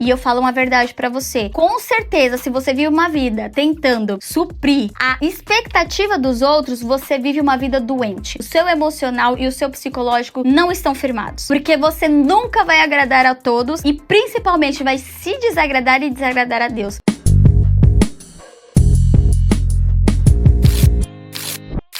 E eu falo uma verdade pra você. Com certeza, se você vive uma vida tentando suprir a expectativa dos outros, você vive uma vida doente. O seu emocional e o seu psicológico não estão firmados. Porque você nunca vai agradar a todos e principalmente vai se desagradar e desagradar a Deus.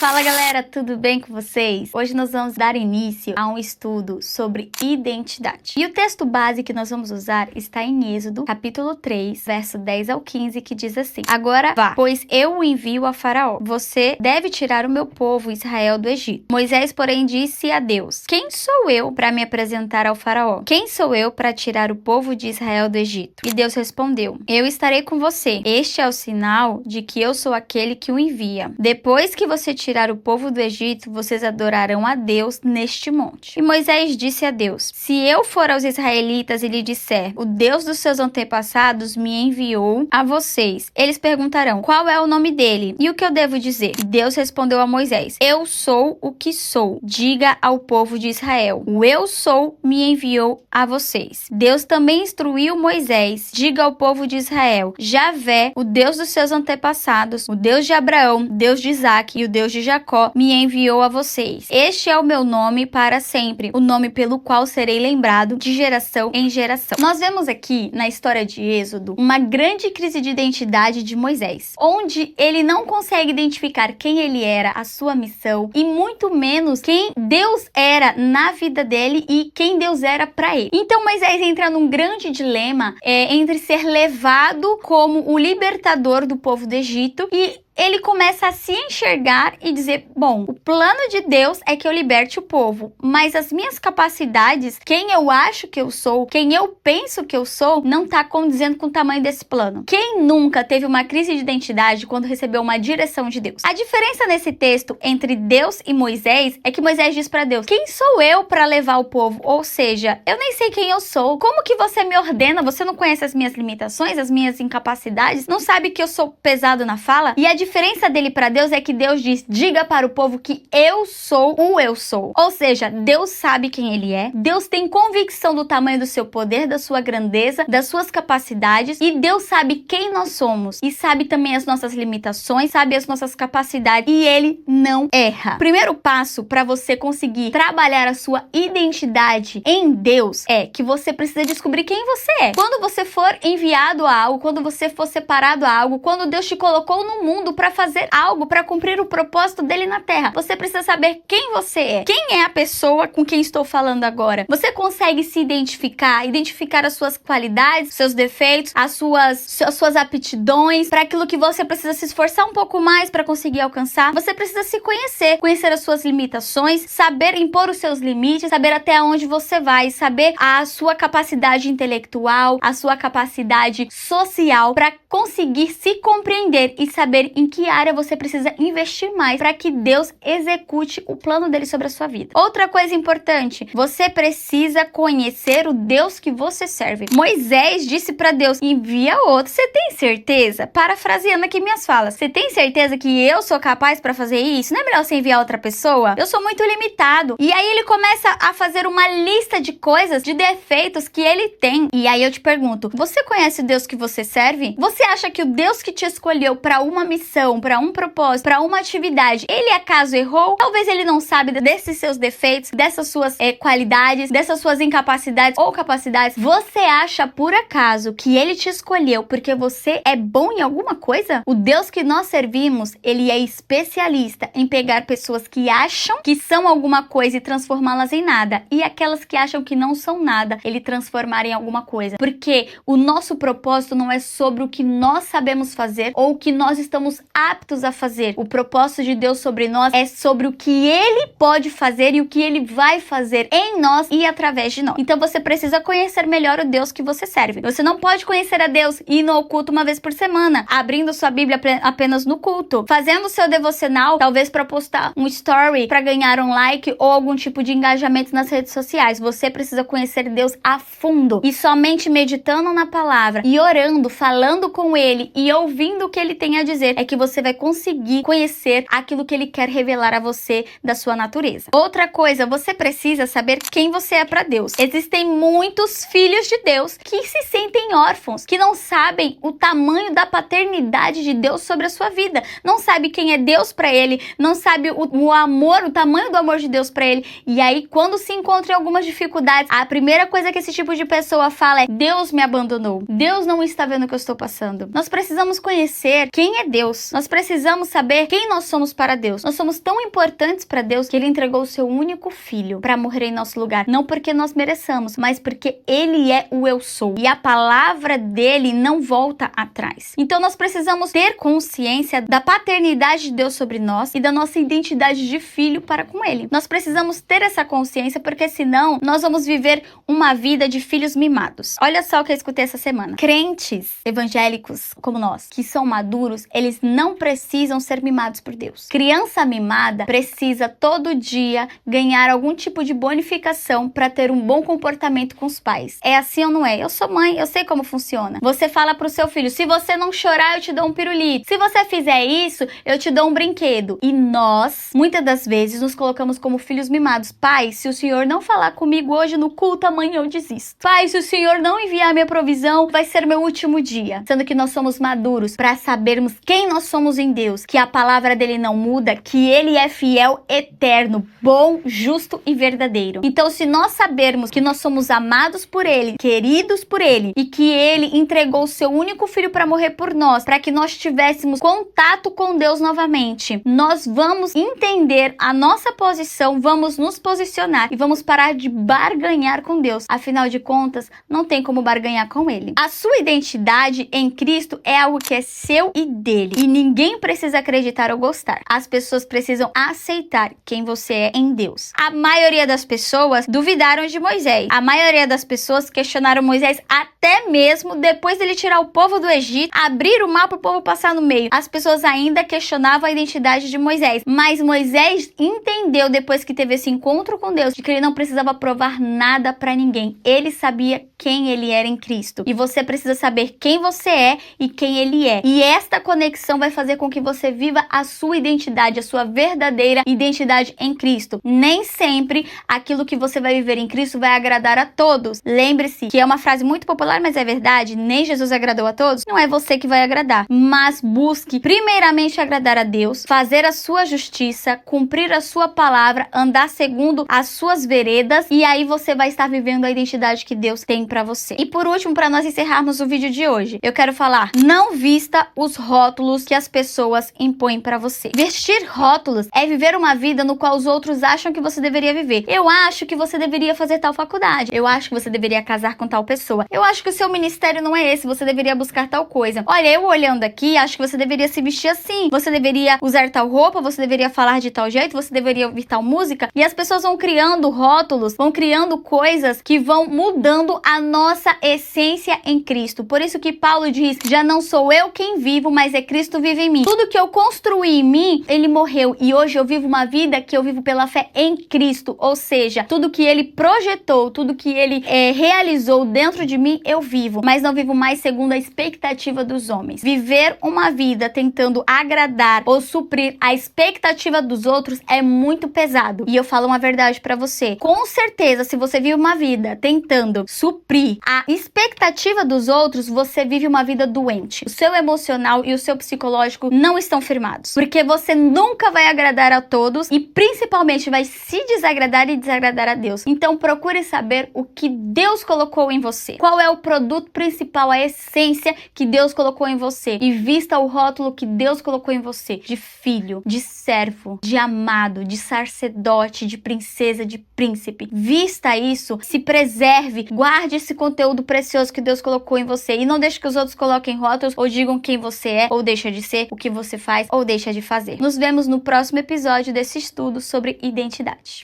Fala galera, tudo bem com vocês? Hoje nós vamos dar início a um estudo sobre identidade. E o texto base que nós vamos usar está em Êxodo, capítulo 3, verso 10 ao 15, que diz assim: Agora vá, pois eu o envio a Faraó. Você deve tirar o meu povo Israel do Egito. Moisés, porém, disse a Deus: Quem sou eu para me apresentar ao Faraó? Quem sou eu para tirar o povo de Israel do Egito? E Deus respondeu: Eu estarei com você. Este é o sinal de que eu sou aquele que o envia. Depois que você tirar o povo do Egito, vocês adorarão a Deus neste monte. E Moisés disse a Deus: Se eu for aos israelitas e lhe disser, o Deus dos seus antepassados me enviou a vocês, eles perguntarão, qual é o nome dele? E o que eu devo dizer? E Deus respondeu a Moisés: Eu sou o que sou. Diga ao povo de Israel, o eu sou me enviou a vocês. Deus também instruiu Moisés: Diga ao povo de Israel, Javé, o Deus dos seus antepassados, o Deus de Abraão, Deus de Isaque e o Deus de Jacó me enviou a vocês. Este é o meu nome para sempre, o nome pelo qual serei lembrado de geração em geração. Nós vemos aqui na história de Êxodo uma grande crise de identidade de Moisés, onde ele não consegue identificar quem ele era, a sua missão e muito menos quem Deus era na vida dele e quem Deus era para ele. Então Moisés entra num grande dilema entre ser levado como o libertador do povo do Egito e ele começa a se enxergar e dizer, bom, o plano de Deus é que eu liberte o povo, mas as minhas capacidades, quem eu acho que eu sou, quem eu penso que eu sou, não está condizendo com o tamanho desse plano. Quem nunca teve uma crise de identidade quando recebeu uma direção de Deus? A diferença nesse texto entre Deus e Moisés é que Moisés diz para Deus, quem sou eu para levar o povo? Ou seja, eu nem sei quem eu sou. Como que você me ordena? Você não conhece as minhas limitações, as minhas incapacidades? Não sabe que eu sou pesado na fala? E a diferença dele para Deus é que Deus diz, diga para o povo que eu sou o eu sou. Ou seja, Deus sabe quem ele é, Deus tem convicção do tamanho do seu poder, da sua grandeza, das suas capacidades e Deus sabe quem nós somos e sabe também as nossas limitações, sabe as nossas capacidades e ele não erra. O primeiro passo para você conseguir trabalhar a sua identidade em Deus é que você precisa descobrir quem você é. Quando você for enviado a algo, quando você for separado a algo, quando Deus te colocou no mundo para fazer algo, para cumprir o propósito dele na terra. Você precisa saber quem você é. Quem é a pessoa com quem estou falando agora? Você consegue se identificar as suas qualidades, seus defeitos, as suas aptidões, para aquilo que você precisa se esforçar um pouco mais para conseguir alcançar. Você precisa se conhecer as suas limitações, saber impor os seus limites, saber até onde você vai, saber a sua capacidade intelectual, a sua capacidade social para conseguir se compreender e saber em que área você precisa investir mais para que Deus execute o plano dele sobre a sua vida. Outra coisa importante, você precisa conhecer o Deus que você serve. Moisés disse para Deus, envia outro. Você tem certeza? Parafraseando aqui minhas falas. Você tem certeza que eu sou capaz para fazer isso? Não é melhor você enviar outra pessoa? Eu sou muito limitado. E aí ele começa a fazer uma lista de coisas, de defeitos que ele tem. E aí eu te pergunto, você conhece o Deus que você serve? Você acha que o Deus que te escolheu para uma missão, para um propósito, para uma atividade, ele acaso errou? Talvez ele não sabe desses seus defeitos, dessas suas qualidades, dessas suas incapacidades ou capacidades. Você acha por acaso que ele te escolheu porque você é bom em alguma coisa? O Deus que nós servimos, ele é especialista em pegar pessoas que acham que são alguma coisa e transformá-las em nada, e aquelas que acham que não são nada, ele transformar em alguma coisa. Porque o nosso propósito não é sobre o que nós sabemos fazer ou o que nós estamos aptos a fazer. O propósito de Deus sobre nós é sobre o que ele pode fazer e o que ele vai fazer em nós e através de nós. Então você precisa conhecer melhor o Deus que você serve. Você não pode conhecer a Deus e ir no culto uma vez por semana, abrindo sua Bíblia apenas no culto, fazendo seu devocional, talvez para postar um story, para ganhar um like ou algum tipo de engajamento nas redes sociais. Você precisa conhecer Deus a fundo e somente meditando na palavra e orando, falando com ele e ouvindo o que ele tem a dizer, é que que você vai conseguir conhecer aquilo que ele quer revelar a você da sua natureza. Outra coisa, você precisa saber quem você é para Deus. Existem muitos filhos de Deus que se sentem órfãos, que não sabem o tamanho da paternidade de Deus sobre a sua vida, não sabe quem é Deus para ele, não sabe o amor, o tamanho do amor de Deus para ele. E aí, quando se encontra em algumas dificuldades, a primeira coisa que esse tipo de pessoa fala é: Deus me abandonou, Deus não está vendo o que eu estou passando. Nós precisamos conhecer quem é Deus, nós precisamos saber quem nós somos para Deus. Nós somos tão importantes para Deus que ele entregou o seu único filho para morrer em nosso lugar, não porque nós mereçamos, mas porque ele é o eu sou, e a palavra dele não volta atrás. Então nós precisamos ter consciência da paternidade de Deus sobre nós e da nossa identidade de filho para com ele. Nós precisamos ter essa consciência, porque senão nós vamos viver uma vida de filhos mimados. Olha só o que eu escutei essa semana. Crentes evangélicos como nós, que são maduros, eles não precisam ser mimados por Deus. Criança mimada precisa todo dia ganhar algum tipo de bonificação para ter um bom comportamento com os pais. É assim ou não é? Eu sou mãe, eu sei como funciona. Você fala pro seu filho: se você não chorar, eu te dou um pirulito. Se você fizer isso, eu te dou um brinquedo. E nós, muitas das vezes, nos colocamos como filhos mimados. Pai, se o senhor não falar comigo hoje no culto, amanhã eu desisto. Pai, se o senhor não enviar minha provisão, vai ser meu último dia. Sendo que nós somos maduros para sabermos quem nós somos em Deus, que a palavra dele não muda, que ele é fiel, eterno, bom, justo e verdadeiro. Então, se nós sabermos que nós somos amados por ele, queridos por ele, e que ele entregou o seu único filho para morrer por nós, para que nós tivéssemos contato com Deus novamente, nós vamos entender a nossa posição, vamos nos posicionar e vamos parar de barganhar com Deus. Afinal de contas, não tem como barganhar com ele. A sua identidade em Cristo é algo que é seu e dele, e ninguém precisa acreditar ou gostar. As pessoas precisam aceitar quem você é em Deus. A maioria das pessoas duvidaram de Moisés. A maioria das pessoas questionaram Moisés até mesmo depois dele tirar o povo do Egito, abrir o mar para o povo passar no meio. As pessoas ainda questionavam a identidade de Moisés. Mas Moisés entendeu, depois que teve esse encontro com Deus, de que ele não precisava provar nada para ninguém. Ele sabia quem ele era em Cristo. E você precisa saber quem você é e quem ele é. E esta conexão vai fazer com que você viva a sua identidade, a sua verdadeira identidade em Cristo. Nem sempre aquilo que você vai viver em Cristo vai agradar a todos. Lembre-se que é uma frase muito popular, mas é verdade, nem Jesus agradou a todos. Não é você que vai agradar, mas busque primeiramente agradar a Deus, fazer a sua justiça, cumprir a sua palavra, andar segundo as suas veredas, e aí você vai estar vivendo a identidade que Deus tem para você. E por último, para nós encerrarmos o vídeo de hoje, eu quero falar: não vista os rótulos que as pessoas impõem para você. Vestir rótulos é viver uma vida no qual os outros acham que você deveria viver. Eu acho que você deveria fazer tal faculdade. Eu acho que você deveria casar com tal pessoa. Eu acho que o seu ministério não é esse, você deveria buscar tal coisa. Olha, eu olhando aqui, acho que você deveria se vestir assim. Você deveria usar tal roupa, você deveria falar de tal jeito, você deveria ouvir tal música. E as pessoas vão criando rótulos, vão criando coisas que vão mudando a nossa essência em Cristo. Por isso que Paulo diz: já não sou eu quem vivo, mas é Cristo vive em mim. Tudo que eu construí em mim, ele morreu. E hoje eu vivo uma vida que eu vivo pela fé em Cristo. Ou seja, tudo que ele projetou, tudo que ele realizou dentro de mim, eu vivo. Mas não vivo mais segundo a expectativa dos homens. Viver uma vida tentando agradar ou suprir a expectativa dos outros é muito pesado. E eu falo uma verdade pra você: com certeza, se você vive uma vida tentando suprir a expectativa dos outros, você vive uma vida doente. O seu emocional e o seu psicológico não estão firmados. Porque você nunca vai agradar a todos e principalmente vai se desagradar e desagradar a Deus. Então procure saber o que Deus colocou em você. Qual é o produto principal, a essência que Deus colocou em você. E vista o rótulo que Deus colocou em você: de filho, de servo, de amado, de sacerdote, de princesa, de príncipe. Vista isso, se preserve, guarde esse conteúdo precioso que Deus colocou em você e não deixe que os outros coloquem rótulos ou digam quem você é ou deixa de ser, o que você faz ou deixa de fazer. Nos vemos no próximo episódio desse estudo sobre identidade.